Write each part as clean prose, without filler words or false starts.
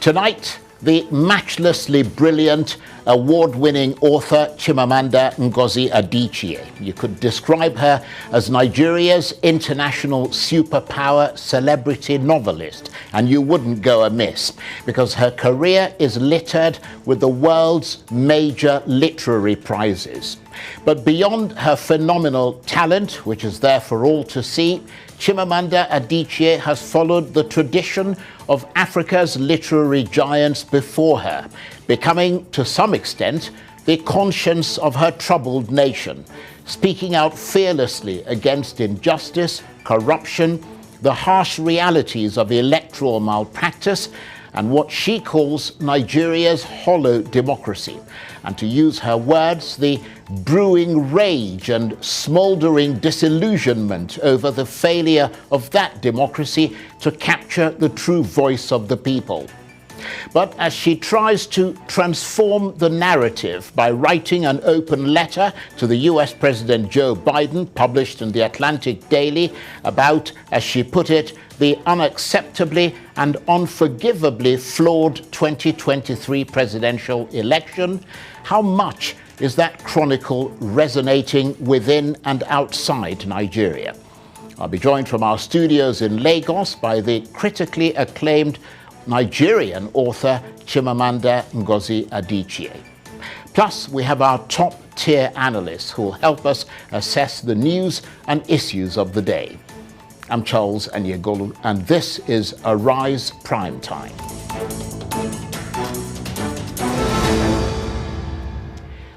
Tonight, the matchlessly brilliant, award-winning author Chimamanda Ngozi Adichie. You could describe her as Nigeria's international superpower celebrity novelist, and you wouldn't go amiss, because her career is littered with the world's major literary prizes. But beyond her phenomenal talent, which is there for all to see, Chimamanda Adichie has followed the tradition of Africa's literary giants before her, becoming, to some extent, the conscience of her troubled nation, speaking out fearlessly against injustice, corruption, the harsh realities of electoral malpractice, and what she calls Nigeria's hollow democracy. And to use her words, the brewing rage and smouldering disillusionment over the failure of that democracy to capture the true voice of the people. But as she tries to transform the narrative by writing an open letter to the US President Joe Biden, published in the Atlantic Daily, about, as she put it, the unacceptably and unforgivably flawed 2023 presidential election, how much is that chronicle resonating within and outside Nigeria? I'll be joined from our studios in Lagos by the critically acclaimed Nigerian author Chimamanda Ngozi Adichie. Plus, we have our top-tier analysts who will help us assess the news and issues of the day. I'm Charles Anyegolu, and this is Arise Prime Time.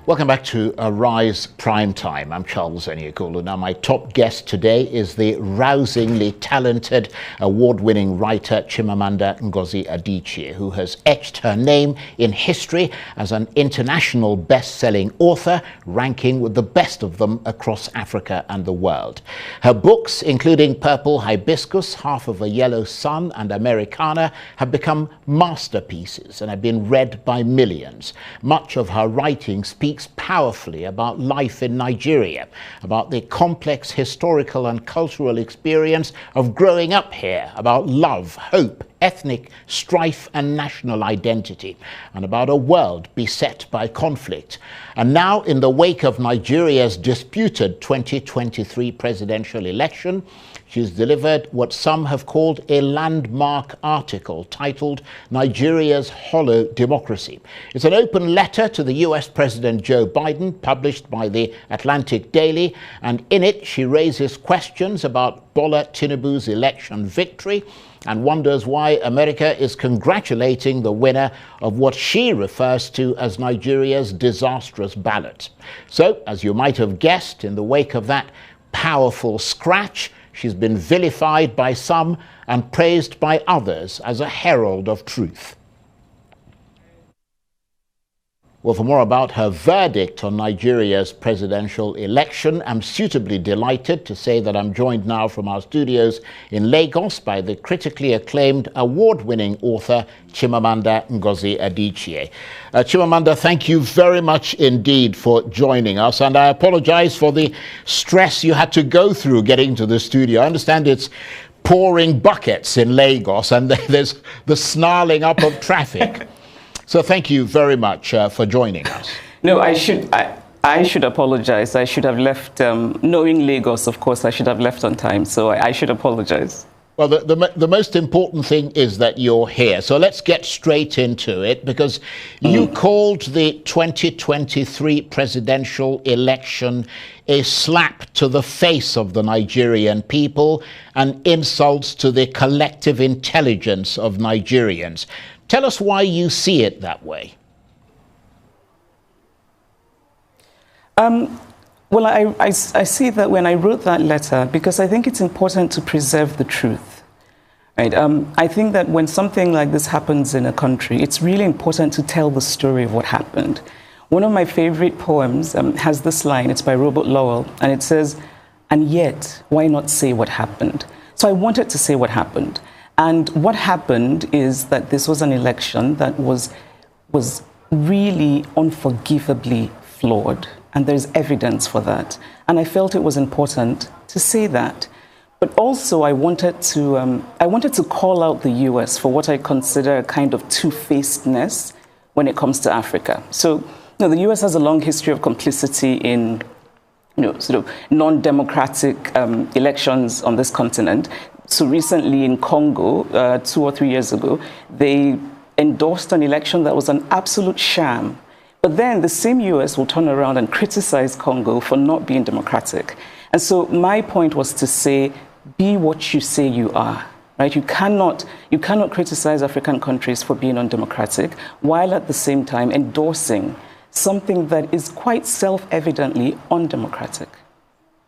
Welcome back to Arise Prime Time. I'm Charles Anyegolu. Now, my top guest today is the rousingly talented, award-winning writer Chimamanda Ngozi Adichie, who has etched her name in history as an international best-selling author, ranking with the best of them across Africa and the world. Her books, including Purple Hibiscus, Half of a Yellow Sun, and Americana, have become masterpieces and have been read by millions. Much of her writing speaks powerfully about life in Nigeria, about the complex historical and cultural experience of growing up here, about love, hope, ethnic strife and national identity, and about a world beset by conflict. And now, in the wake of Nigeria's disputed 2023 presidential election, she's delivered what some have called a landmark article titled Nigeria's Hollow Democracy. It's an open letter to the US President Joe Biden, published by the Atlantic Daily, and in it she raises questions about Bola Tinubu's election victory and wonders why America is congratulating the winner of what she refers to as Nigeria's disastrous ballot. So, as you might have guessed, in the wake of that powerful scratch, she's been vilified by some and praised by others as a herald of truth. Well, for more about her verdict on Nigeria's presidential election, I'm suitably delighted to say that I'm joined now from our studios in Lagos by the critically acclaimed award-winning author Chimamanda Ngozi Adichie. Chimamanda, thank you very much indeed for joining us, and I apologize for the stress you had to go through getting to the studio. I understand it's pouring buckets in Lagos and there's the snarling up of traffic. So thank you very much for joining us. No, I should apologize. I should have left, knowing Lagos, of course, I should have left on time. So I should apologize. Well, the most important thing is that you're here. So let's get straight into it, because you called the 2023 presidential election a slap to the face of the Nigerian people and insults to the collective intelligence of Nigerians. Tell us why you see it that way. Well, I see that when I wrote that letter, because I think it's important to preserve the truth. Right? I think that when something like this happens in a country, it's really important to tell the story of what happened. One of my favorite poems has this line. It's by Robert Lowell, and it says, "And yet, why not say what happened?" So I wanted to say what happened. And what happened is that this was an election that was really unforgivably flawed. And there's evidence for that. And I felt it was important to say that. But also, I wanted to call out the U.S. for what I consider a kind of two-facedness when it comes to Africa. So, the U.S. has a long history of complicity in, sort of non-democratic elections on this continent. So recently in Congo, 2 or 3 years ago, they endorsed an election that was an absolute sham. But then the same US will turn around and criticize Congo for not being democratic. And so my point was to say, be what you say you are, right? You cannot criticize African countries for being undemocratic while at the same time endorsing something that is quite self-evidently undemocratic.